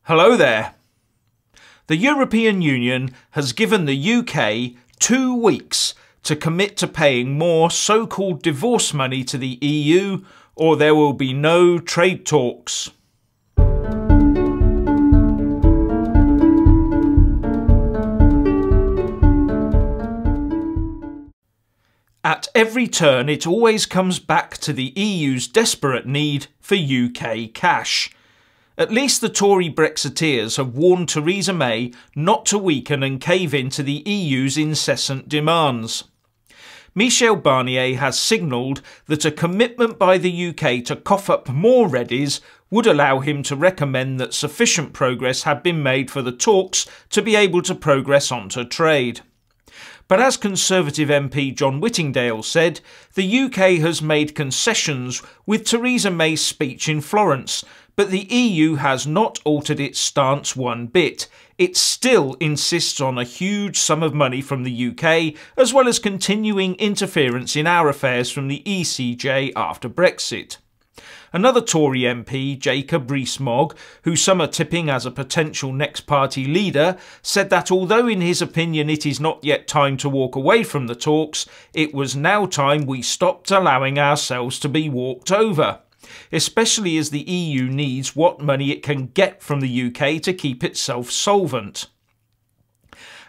Hello there. The European Union has given the UK 2 weeks to commit to paying more so-called divorce money to the EU, or there will be no trade talks. At every turn, it always comes back to the EU's desperate need for UK cash. At least the Tory Brexiteers have warned Theresa May not to weaken and cave in to the EU's incessant demands. Michel Barnier has signalled that a commitment by the UK to cough up more readies would allow him to recommend that sufficient progress had been made for the talks to be able to progress onto trade. But as Conservative MP John Whittingdale said, the UK has made concessions with Theresa May's speech in Florence, but the EU has not altered its stance one bit. It still insists on a huge sum of money from the UK, as well as continuing interference in our affairs from the ECJ after Brexit. Another Tory MP, Jacob Rees-Mogg, who some are tipping as a potential next party leader, said that although in his opinion it is not yet time to walk away from the talks, it was now time we stopped allowing ourselves to be walked over, especially as the EU needs what money it can get from the UK to keep itself solvent.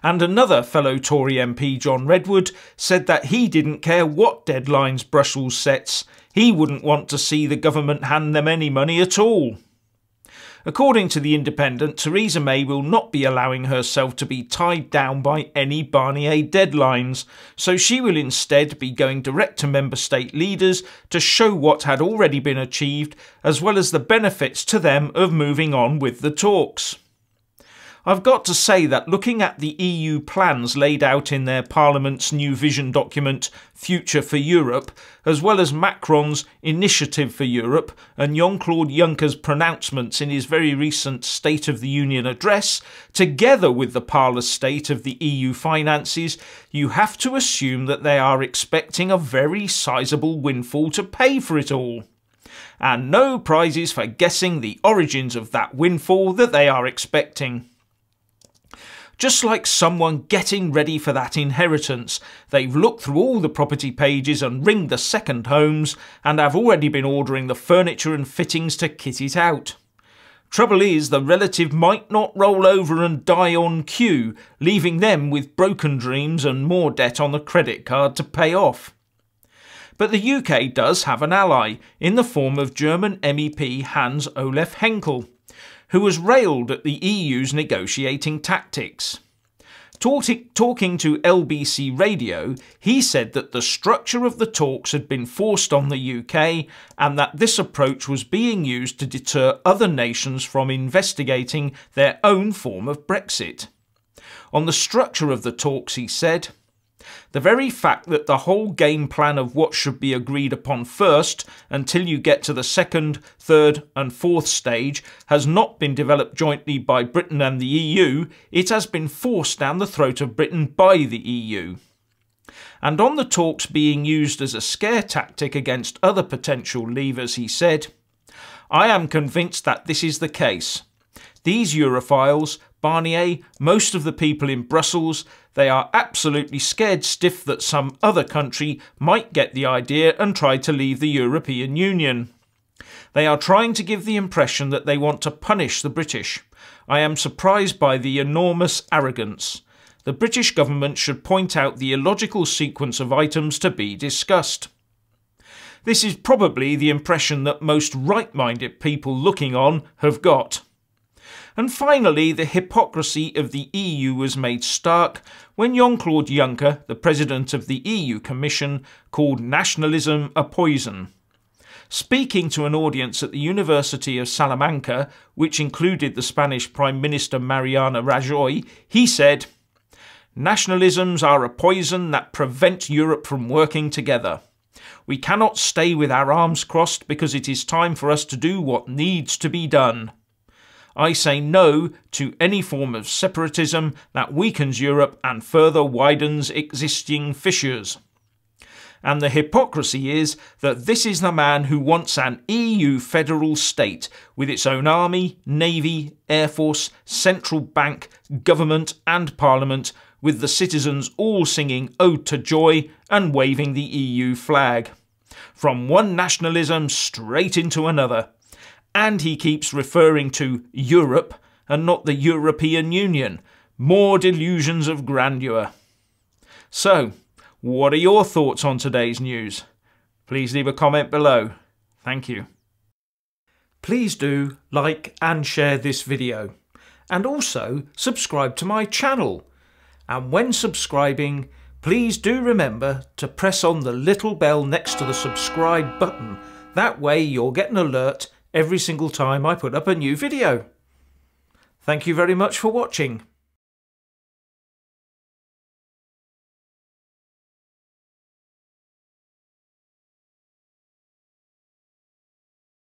And another fellow Tory MP, John Redwood, said that he didn't care what deadlines Brussels sets. He wouldn't want to see the government hand them any money at all. According to The Independent, Theresa May will not be allowing herself to be tied down by any Barnier deadlines, so she will instead be going direct to member state leaders to show what had already been achieved, as well as the benefits to them of moving on with the talks. I've got to say that looking at the EU plans laid out in their Parliament's new vision document, Future for Europe, as well as Macron's Initiative for Europe and Jean-Claude Juncker's pronouncements in his very recent State of the Union address, together with the parlous state of the EU finances, you have to assume that they are expecting a very sizable windfall to pay for it all. And no prizes for guessing the origins of that windfall that they are expecting. Just like someone getting ready for that inheritance, they've looked through all the property pages and ringed the second homes and have already been ordering the furniture and fittings to kit it out. Trouble is, the relative might not roll over and die on cue, leaving them with broken dreams and more debt on the credit card to pay off. But the UK does have an ally, in the form of German MEP Hans-Olaf who has railed at the EU's negotiating tactics. Talking to LBC Radio, he said that the structure of the talks had been forced on the UK and that this approach was being used to deter other nations from investigating their own form of Brexit. On the structure of the talks, he said, "The very fact that the whole game plan of what should be agreed upon first until you get to the second, third and fourth stage has not been developed jointly by Britain and the EU, it has been forced down the throat of Britain by the EU." And on the talks being used as a scare tactic against other potential leavers, he said, "I am convinced that this is the case. These Europhiles, Barnier, most of the people in Brussels, they are absolutely scared stiff that some other country might get the idea and try to leave the European Union. They are trying to give the impression that they want to punish the British. I am surprised by the enormous arrogance. The British government should point out the illogical sequence of items to be discussed." This is probably the impression that most right-minded people looking on have got. And finally, the hypocrisy of the EU was made stark when Jean-Claude Juncker, the president of the EU Commission, called nationalism a poison. Speaking to an audience at the University of Salamanca, which included the Spanish Prime Minister Mariano Rajoy, he said, "Nationalisms are a poison that prevent Europe from working together. We cannot stay with our arms crossed because it is time for us to do what needs to be done. I say no to any form of separatism that weakens Europe and further widens existing fissures." And the hypocrisy is that this is the man who wants an EU federal state with its own army, navy, air force, central bank, government and parliament, with the citizens all singing Ode to Joy and waving the EU flag. From one nationalism straight into another. And he keeps referring to Europe and not the European Union. More delusions of grandeur. So, what are your thoughts on today's news? Please leave a comment below. Thank you. Please do like and share this video. And also subscribe to my channel. And when subscribing, please do remember to press on the little bell next to the subscribe button. That way you'll get an alert every single time I put up a new video. Thank you very much for watching.